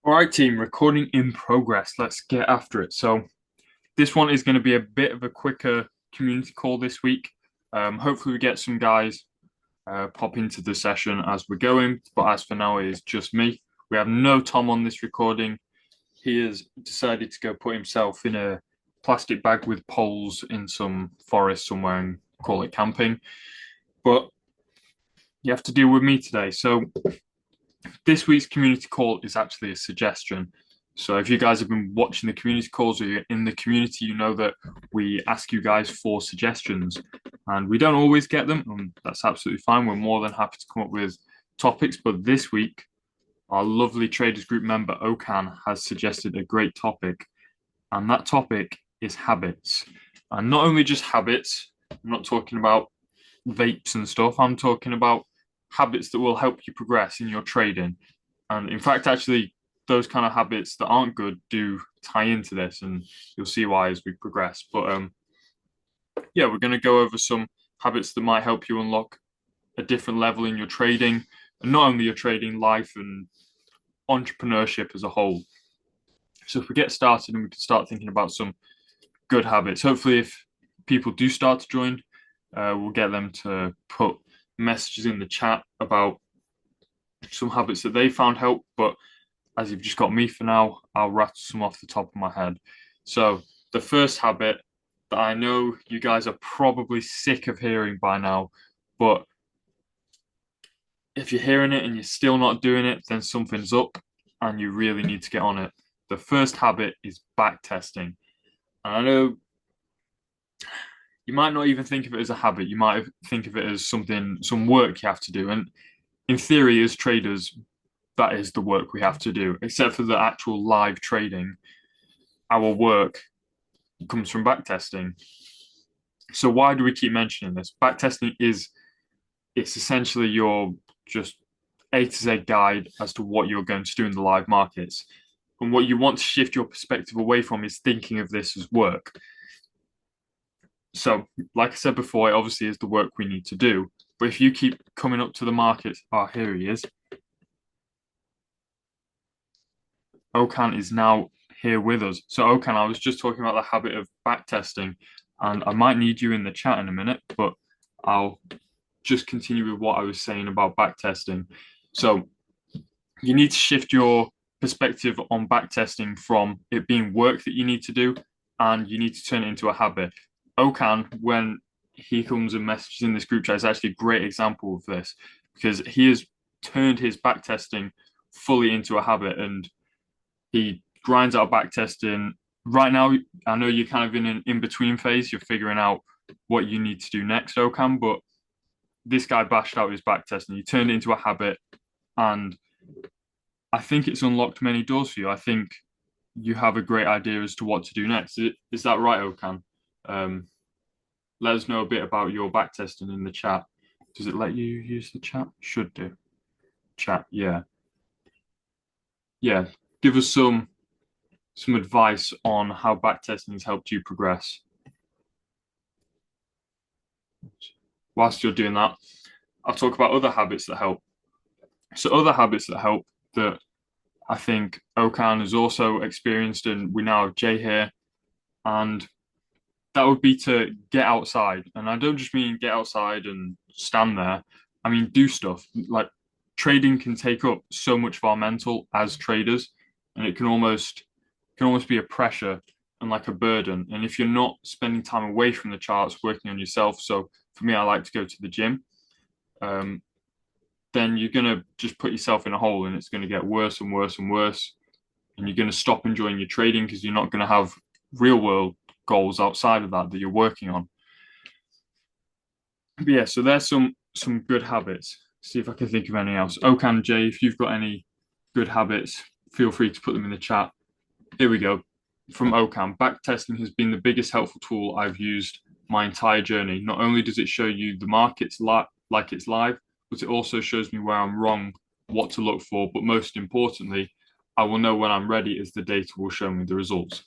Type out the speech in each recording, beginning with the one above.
All right, team, recording in progress. Let's get after it. So, this one is going to be a bit of a quicker community call this week. Hopefully, we get some guys pop into the session as we're going. But as for now, it is just me. We have no Tom on this recording. He has decided to go put himself in a plastic bag with poles in some forest somewhere and call it camping. But you have to deal with me today. So, this week's community call is actually a suggestion. So if you guys have been watching the community calls or you're in the community, you know that we ask you guys for suggestions and we don't always get them, and that's absolutely fine. We're more than happy to come up with topics. But this week, our lovely Traders Group member Okan has suggested a great topic, and that topic is habits. And not only just habits, I'm not talking about vapes and stuff, I'm talking about habits that will help you progress in your trading. And in fact, actually, those kind of habits that aren't good do tie into this, and you'll see why as we progress. But yeah, we're going to go over some habits that might help you unlock a different level in your trading, and not only your trading life and entrepreneurship as a whole. So if we get started and we can start thinking about some good habits, hopefully, if people do start to join, we'll get them to put messages in the chat about some habits that they found help. But as you've just got me for now, I'll rattle some off the top of my head. So the first habit that I know you guys are probably sick of hearing by now, but if you're hearing it and you're still not doing it, then something's up and you really need to get on it. The first habit is back testing. And I know you might not even think of it as a habit. You might think of it as something, some work you have to do. And in theory, as traders, that is the work we have to do, except for the actual live trading. Our work comes from backtesting. So why do we keep mentioning this? Backtesting is it's essentially your just A to Z guide as to what you're going to do in the live markets. And what you want to shift your perspective away from is thinking of this as work. So, like I said before, it obviously is the work we need to do. But if you keep coming up to the markets, oh, here he is. Okan is now here with us. So, Okan, I was just talking about the habit of backtesting, and I might need you in the chat in a minute, but I'll just continue with what I was saying about backtesting. So, you need to shift your perspective on backtesting from it being work that you need to do, and you need to turn it into a habit. Okan, when he comes and messages in this group chat, is actually a great example of this because he has turned his backtesting fully into a habit and he grinds out backtesting. Right now, I know you're kind of in an in-between phase. You're figuring out what you need to do next, Okan, but this guy bashed out his backtesting. He turned it into a habit, and I think it's unlocked many doors for you. I think you have a great idea as to what to do next. Is that right, Okan? Um, Let us know a bit about your backtesting in the chat. Does it let you use the chat? Should do. Chat, yeah. Yeah. Give us some advice on how backtesting has helped you progress. Whilst you're doing that, I'll talk about other habits that help. So other habits that help that I think Okan has also experienced, and we now have Jay here, and that would be to get outside. And I don't just mean get outside and stand there. I mean do stuff. Like trading can take up so much of our mental as traders, and it can almost be a pressure and like a burden. And if you're not spending time away from the charts, working on yourself, so for me, I like to go to the gym. Um, then you're gonna just put yourself in a hole, and it's gonna get worse and worse and worse. And you're gonna stop enjoying your trading because you're not gonna have real world goals outside of that you're working on. But yeah, so there's some good habits. See if I can think of any else. Okan, Jay, if you've got any good habits, feel free to put them in the chat. Here we go. From Okan, backtesting has been the biggest helpful tool I've used my entire journey. Not only does it show you the markets like it's live, but it also shows me where I'm wrong, what to look for, but most importantly, I will know when I'm ready as the data will show me the results.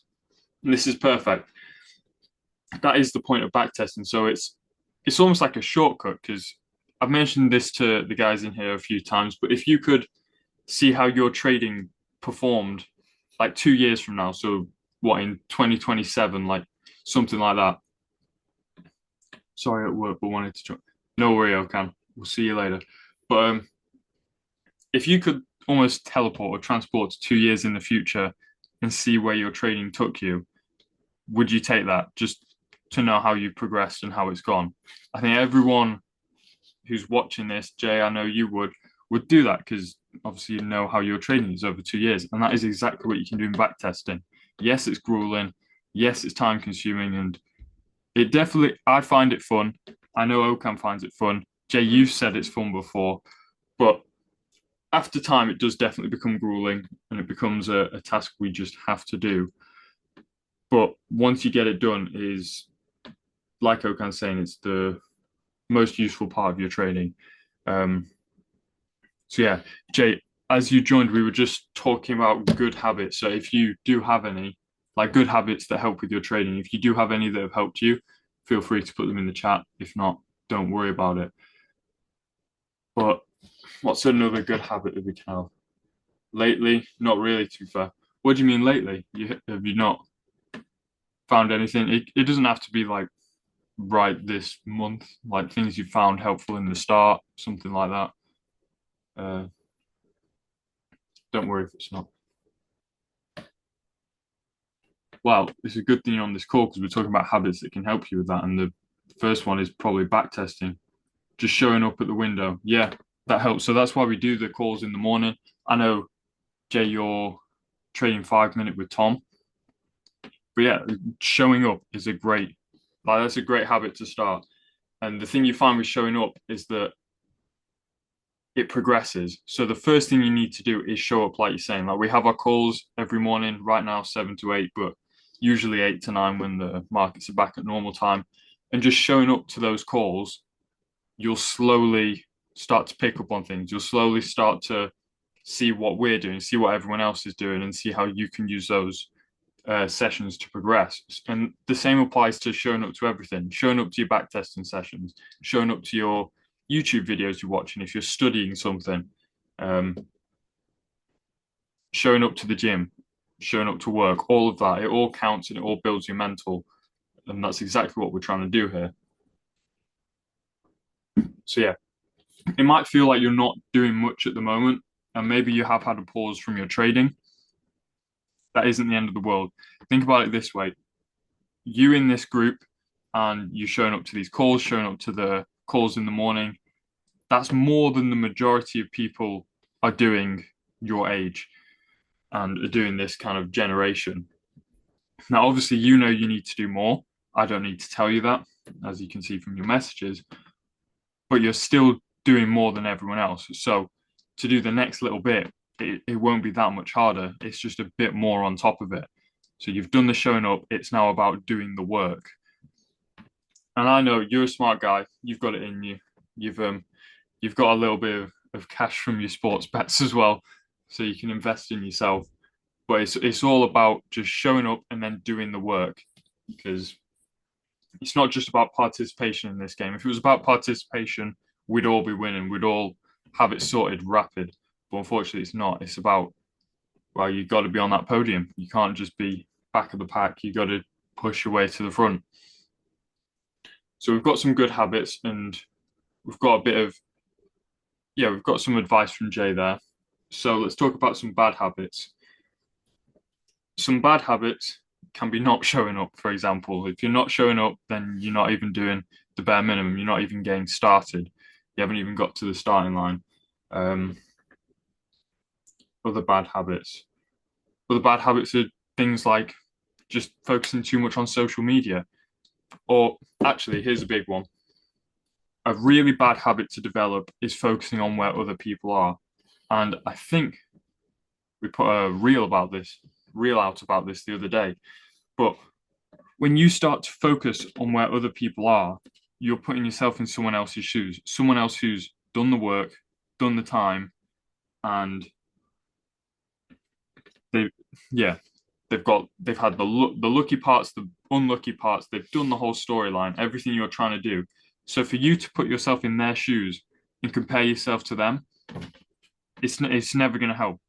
And this is perfect. That is the point of backtesting. So it's almost like a shortcut because I've mentioned this to the guys in here a few times, but if you could see how your trading performed like 2 years from now. So what, in 2027, like something like that. Sorry at work, but wanted to join. No worry, Okan. We'll see you later. But if you could almost teleport or transport to 2 years in the future and see where your training took you, would you take that just to know how you progressed and how it's gone? I think everyone who's watching this, Jay, I know you would do that because obviously you know how your training is over 2 years, and that is exactly what you can do in back testing. Yes, it's grueling. Yes, it's time consuming, and it definitely, I find it fun. I know Okan finds it fun. Jay, you've said it's fun before, but after time, it does definitely become grueling and it becomes a task we just have to do. But once you get it done, is like Okan's saying, it's the most useful part of your training. Um, so yeah, Jay, as you joined, we were just talking about good habits. So if you do have any, like good habits that help with your training, if you do have any that have helped you, feel free to put them in the chat. If not, don't worry about it. But what's another good habit that we can have? Lately, not really, too fair. What do you mean lately? Have you not found anything? It doesn't have to be like right this month, like things you found helpful in the start, something like that. Uh, don't worry if it's not. Well, it's a good thing on this call because we're talking about habits that can help you with that. And the first one is probably back testing, just showing up at the window. Yeah, that helps. So that's why we do the calls in the morning. I know, Jay, you're training 5 minute with Tom. But yeah, showing up is that's a great habit to start. And the thing you find with showing up is that it progresses. So the first thing you need to do is show up, like you're saying. Like we have our calls every morning, right now 7 to 8, but usually 8 to 9 when the markets are back at normal time. And just showing up to those calls, you'll slowly start to pick up on things. You'll slowly start to see what we're doing, see what everyone else is doing, and see how you can use those sessions to progress. And the same applies to showing up to everything, showing up to your back testing sessions, showing up to your YouTube videos you're watching if you're studying something, um, showing up to the gym, showing up to work, all of that. It all counts and it all builds your mental. And that's exactly what we're trying to do here. So, yeah, it might feel like you're not doing much at the moment, and maybe you have had a pause from your trading. That isn't the end of the world. Think about it this way: you in this group and you showing up to these calls, showing up to the calls in the morning, that's more than the majority of people are doing your age and are doing this kind of generation. Now, obviously, you know you need to do more. I don't need to tell you that, as you can see from your messages, but you're still doing more than everyone else. So to do the next little bit, it won't be that much harder. It's just a bit more on top of it. So you've done the showing up. It's now about doing the work. And I know you're a smart guy. You've got it in you. You've got a little bit of cash from your sports bets as well, so you can invest in yourself. But it's all about just showing up and then doing the work, because it's not just about participation in this game. If it was about participation, we'd all be winning. We'd all have it sorted rapid. But unfortunately, it's not. It's about, well, you've got to be on that podium. You can't just be back of the pack. You've got to push your way to the front. So we've got some good habits, and we've got a bit of, yeah, we've got some advice from Jay there. So let's talk about some bad habits. Some bad habits can be not showing up, for example. If you're not showing up, then you're not even doing the bare minimum. You're not even getting started. You haven't even got to the starting line. Other bad habits. Other bad habits are things like just focusing too much on social media. Or actually, here's a big one. A really bad habit to develop is focusing on where other people are. And I think we put a reel out about this the other day. But when you start to focus on where other people are, you're putting yourself in someone else's shoes, someone else who's done the work, done the time, and they've had the lucky parts, the unlucky parts. They've done the whole storyline, everything you're trying to do. So for you to put yourself in their shoes and compare yourself to them, it's never going to help.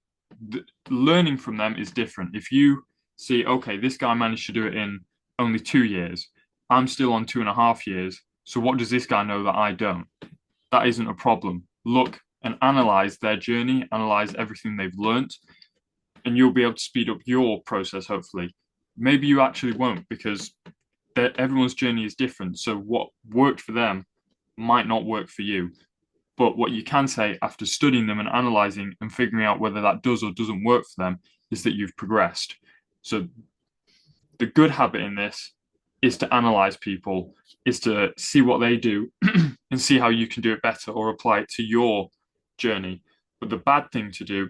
learning from them is different. If you see, okay, this guy managed to do it in only 2 years, I'm still on 2.5 years. So what does this guy know that I don't? That isn't a problem. Look and analyze their journey, analyze everything they've learned, and you'll be able to speed up your process, hopefully. Maybe you actually won't because everyone's journey is different. So what worked for them might not work for you. But what you can say after studying them and analyzing and figuring out whether that does or doesn't work for them is that you've progressed. So the good habit in this is to analyze people, is to see what they do and see how you can do it better or apply it to your journey. But the bad thing to do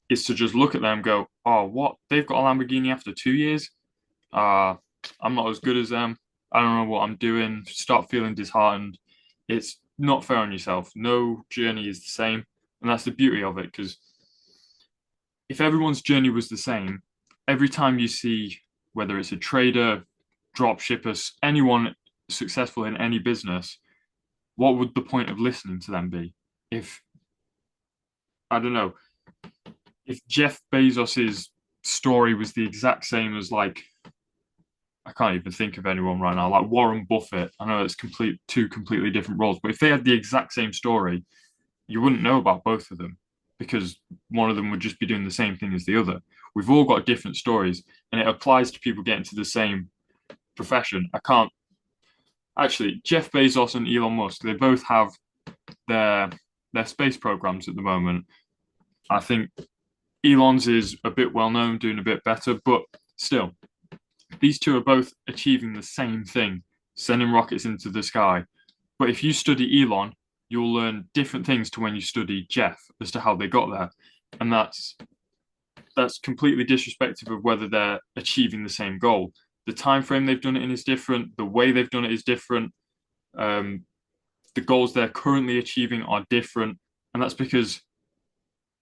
is to just look at them and go, oh, what? They've got a Lamborghini after 2 years? I'm not as good as them. I don't know what I'm doing. Start feeling disheartened. It's not fair on yourself. No journey is the same. And that's the beauty of it. Because if everyone's journey was the same, every time you see, whether it's a trader, drop shippers, anyone successful in any business, what would the point of listening to them be? If, I don't know, if Jeff Bezos's story was the exact same as like, I can't even think of anyone right now, like Warren Buffett. I know it's two completely different roles, but if they had the exact same story, you wouldn't know about both of them because one of them would just be doing the same thing as the other. We've all got different stories, and it applies to people getting to the same profession. I can't actually. Jeff Bezos and Elon Musk, they both have their space programs at the moment. I think Elon's is a bit well known, doing a bit better, but still, these two are both achieving the same thing, sending rockets into the sky. But if you study Elon, you'll learn different things to when you study Jeff as to how they got there. And that's completely disrespectful of whether they're achieving the same goal. The time frame they've done it in is different. The way they've done it is different. The goals they're currently achieving are different. And that's because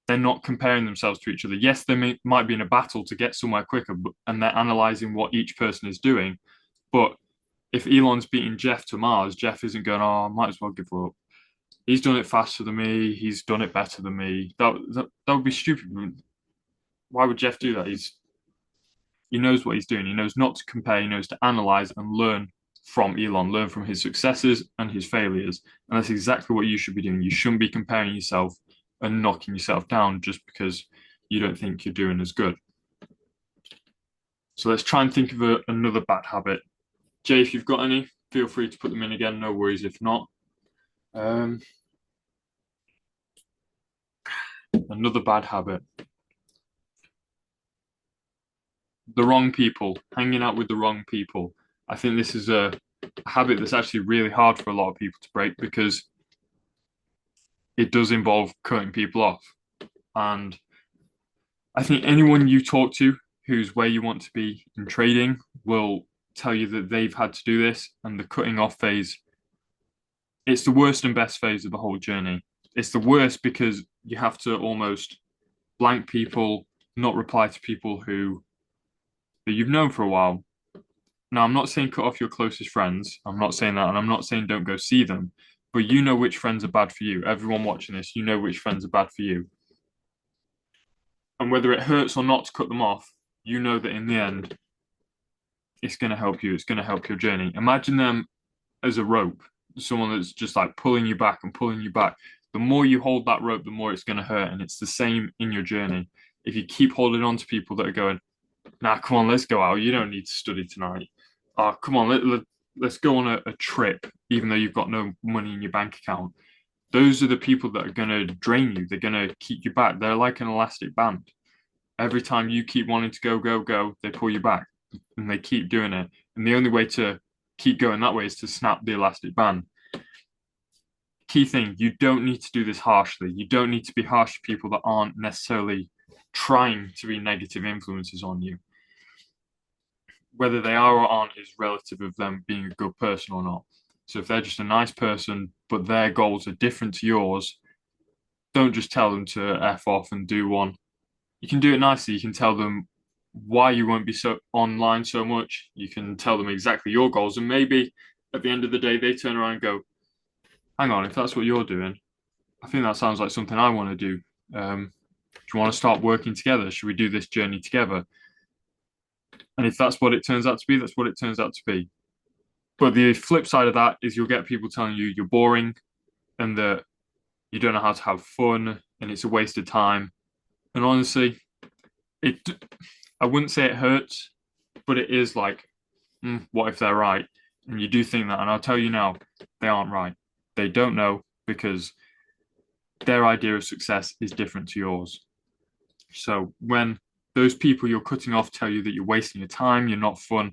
they're not comparing themselves to each other. Yes, they might be in a battle to get somewhere quicker, and they're analyzing what each person is doing. But if Elon's beating Jeff to Mars, Jeff isn't going, oh, I might as well give up. He's done it faster than me. He's done it better than me. That would be stupid. Why would Jeff do that? He knows what he's doing. He knows not to compare. He knows to analyze and learn from Elon, learn from his successes and his failures. And that's exactly what you should be doing. You shouldn't be comparing yourself and knocking yourself down just because you don't think you're doing as good. So let's try and think of another bad habit. Jay, if you've got any, feel free to put them in again. No worries if not. Another bad habit. The wrong people, hanging out with the wrong people. I think this is a habit that's actually really hard for a lot of people to break because it does involve cutting people off. And I think anyone you talk to who's where you want to be in trading will tell you that they've had to do this. And the cutting off phase, it's the worst and best phase of the whole journey. It's the worst because you have to almost blank people, not reply to people that you've known for a while. Now, I'm not saying cut off your closest friends. I'm not saying that. And I'm not saying don't go see them. But you know which friends are bad for you. Everyone watching this, you know which friends are bad for you. And whether it hurts or not to cut them off, you know that in the end, it's going to help you. It's going to help your journey. Imagine them as a rope, someone that's just like pulling you back and pulling you back. The more you hold that rope, the more it's going to hurt. And it's the same in your journey. If you keep holding on to people that are going, nah, come on, let's go out. You don't need to study tonight. Oh, come on, let's go on a trip, even though you've got no money in your bank account. Those are the people that are going to drain you. They're going to keep you back. They're like an elastic band. Every time you keep wanting to go, go, go, they pull you back and they keep doing it. And the only way to keep going that way is to snap the elastic band. Key thing, you don't need to do this harshly. You don't need to be harsh to people that aren't necessarily trying to be negative influences on you. Whether they are or aren't is relative of them being a good person or not. So if they're just a nice person, but their goals are different to yours, don't just tell them to F off and do one. You can do it nicely. You can tell them why you won't be so online so much. You can tell them exactly your goals. And maybe at the end of the day, they turn around and go, hang on, if that's what you're doing, I think that sounds like something I want to do. Do you want to start working together? Should we do this journey together? And if that's what it turns out to be, that's what it turns out to be. But the flip side of that is you'll get people telling you you're boring and that you don't know how to have fun and it's a waste of time. And honestly, it I wouldn't say it hurts, but it is like, what if they're right? And you do think that, and I'll tell you now, they aren't right. They don't know because their idea of success is different to yours. So when those people you're cutting off tell you that you're wasting your time, you're not fun,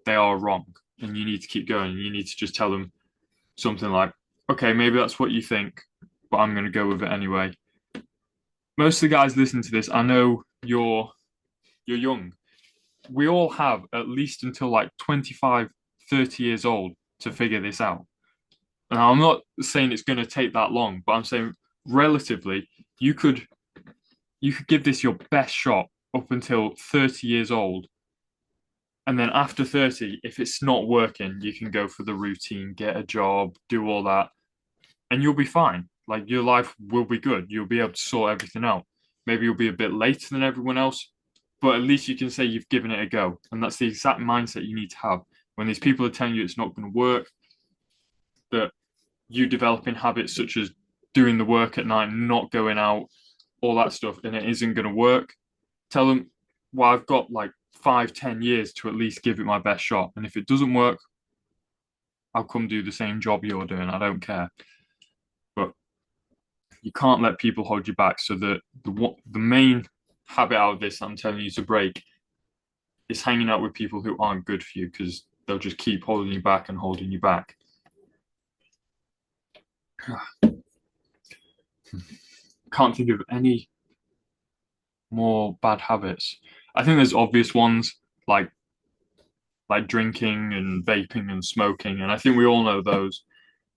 they are wrong. And you need to keep going. You need to just tell them something like, okay, maybe that's what you think, but I'm going to go with it anyway. Most of the guys listening to this, I know you're young. We all have at least until like 25, 30 years old to figure this out. And I'm not saying it's going to take that long, but I'm saying relatively, you could give this your best shot up until 30 years old. And then after 30, if it's not working, you can go for the routine, get a job, do all that, and you'll be fine. Like your life will be good. You'll be able to sort everything out. Maybe you'll be a bit later than everyone else, but at least you can say you've given it a go. And that's the exact mindset you need to have. When these people are telling you it's not going to work, that you developing habits such as doing the work at night, not going out, all that stuff, and it isn't going to work, tell them, well, I've got like 5, 10 years to at least give it my best shot. And if it doesn't work, I'll come do the same job you're doing. I don't care. But you can't let people hold you back. So the main habit out of this I'm telling you to break is hanging out with people who aren't good for you because they'll just keep holding you back and holding you back. Can't think of any more bad habits. I think there's obvious ones like drinking and vaping and smoking, and I think we all know those.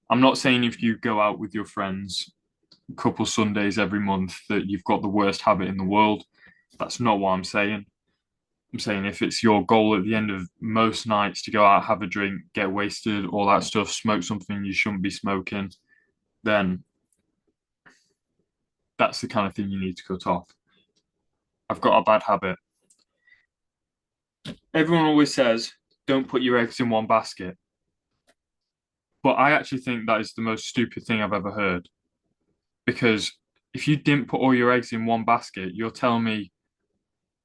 I'm not saying if you go out with your friends a couple Sundays every month that you've got the worst habit in the world. That's not what I'm saying. I'm saying if it's your goal at the end of most nights to go out, have a drink, get wasted, all that stuff, smoke something you shouldn't be smoking, then that's the kind of thing you need to cut off. I've got a bad habit. Everyone always says, don't put your eggs in one basket. But I actually think that is the most stupid thing I've ever heard. Because if you didn't put all your eggs in one basket, you're telling me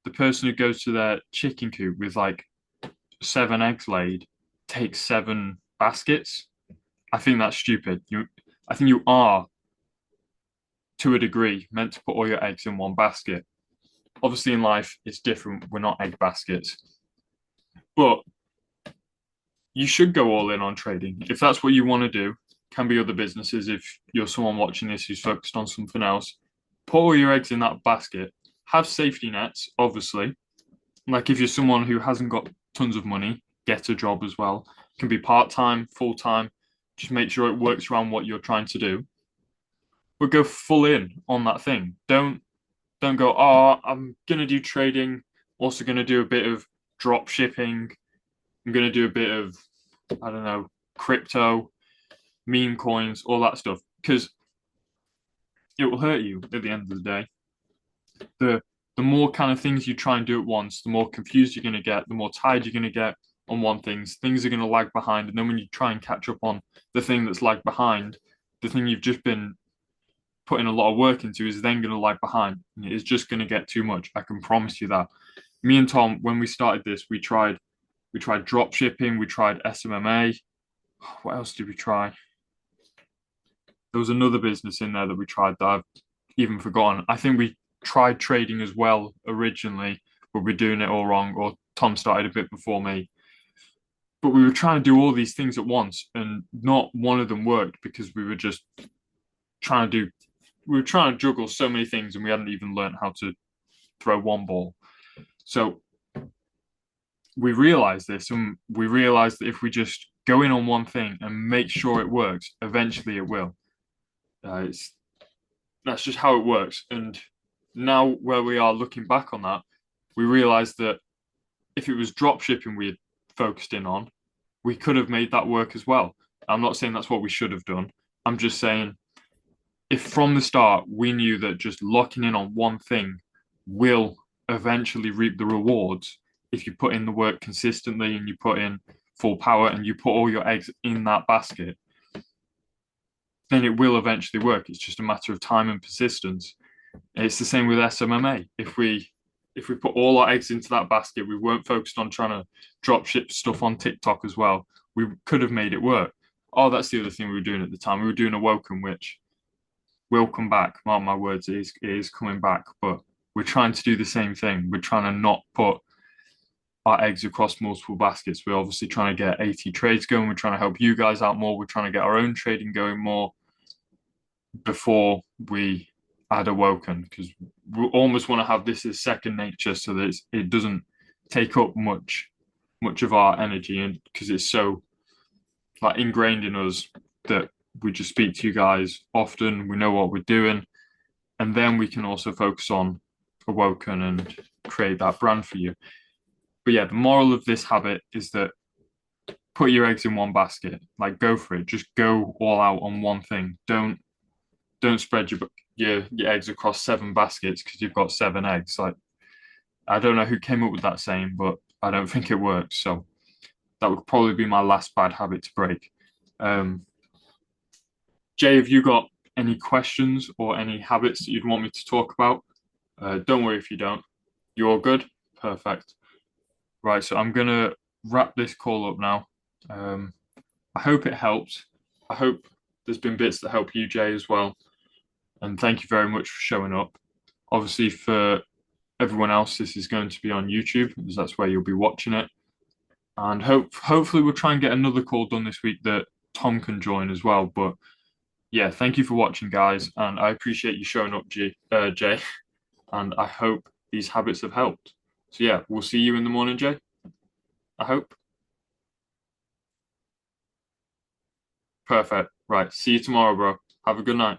the person who goes to their chicken coop with like 7 eggs laid takes 7 baskets. I think that's stupid. I think you are, to a degree, meant to put all your eggs in one basket. Obviously, in life, it's different. We're not egg baskets. But you should go all in on trading. If that's what you want to do, can be other businesses. If you're someone watching this who's focused on something else, put all your eggs in that basket. Have safety nets, obviously. Like if you're someone who hasn't got tons of money, get a job as well. It can be part-time, full-time. Just make sure it works around what you're trying to do. But go full in on that thing. Don't go, oh, I'm gonna do trading, also gonna do a bit of drop shipping. I'm gonna do a bit of, I don't know, crypto, meme coins, all that stuff. Because it will hurt you at the end of the day. The the more kind of things you try and do at once, the more confused you're going to get, the more tired you're going to get on one things are going to lag behind, and then when you try and catch up on the thing that's lagged behind, the thing you've just been putting a lot of work into is then going to lag behind. And it's just going to get too much. I can promise you that. Me and Tom, when we started this, we tried drop shipping, we tried SMMA. What else did we try? There was another business in there that we tried that I've even forgotten. I think we tried trading as well originally, but we're doing it all wrong, or Tom started a bit before me. But we were trying to do all these things at once, and not one of them worked because trying to do, we were trying to juggle so many things, and we hadn't even learned how to throw one ball. So we realized this, and we realized that if we just go in on one thing and make sure it works, eventually it will. That's just how it works. And now, where we are looking back on that, we realize that if it was drop shipping we had focused in on, we could have made that work as well. I'm not saying that's what we should have done. I'm just saying if from the start we knew that just locking in on one thing will eventually reap the rewards, if you put in the work consistently and you put in full power and you put all your eggs in that basket, then it will eventually work. It's just a matter of time and persistence. And it's the same with SMMA. If we put all our eggs into that basket, we weren't focused on trying to drop ship stuff on TikTok as well, we could have made it work. Oh, that's the other thing we were doing at the time. We were doing Awoken, which will come back. Mark my words, it is coming back. But we're trying to do the same thing. We're trying to not put our eggs across multiple baskets. We're obviously trying to get AT trades going. We're trying to help you guys out more. We're trying to get our own trading going more before we add Awoken, because we almost want to have this as second nature so that it doesn't take up much of our energy, and because it's so like ingrained in us that we just speak to you guys often, we know what we're doing, and then we can also focus on Awoken and create that brand for you. But yeah, the moral of this habit is that put your eggs in one basket. Like, go for it. Just go all out on one thing. Don't spread your eggs across 7 baskets because you've got 7 eggs. Like, I don't know who came up with that saying, but I don't think it works. So that would probably be my last bad habit to break. Jay, have you got any questions or any habits that you'd want me to talk about? Don't worry if you don't. You all good? Perfect. Right, so I'm gonna wrap this call up now. I hope it helped. I hope there's been bits that help you, Jay, as well. And thank you very much for showing up. Obviously, for everyone else, this is going to be on YouTube, because that's where you'll be watching it. And hopefully we'll try and get another call done this week that Tom can join as well. But yeah, thank you for watching, guys, and I appreciate you showing up, Jay. And I hope these habits have helped. So yeah, we'll see you in the morning, Jay. I hope. Perfect. Right. See you tomorrow, bro. Have a good night.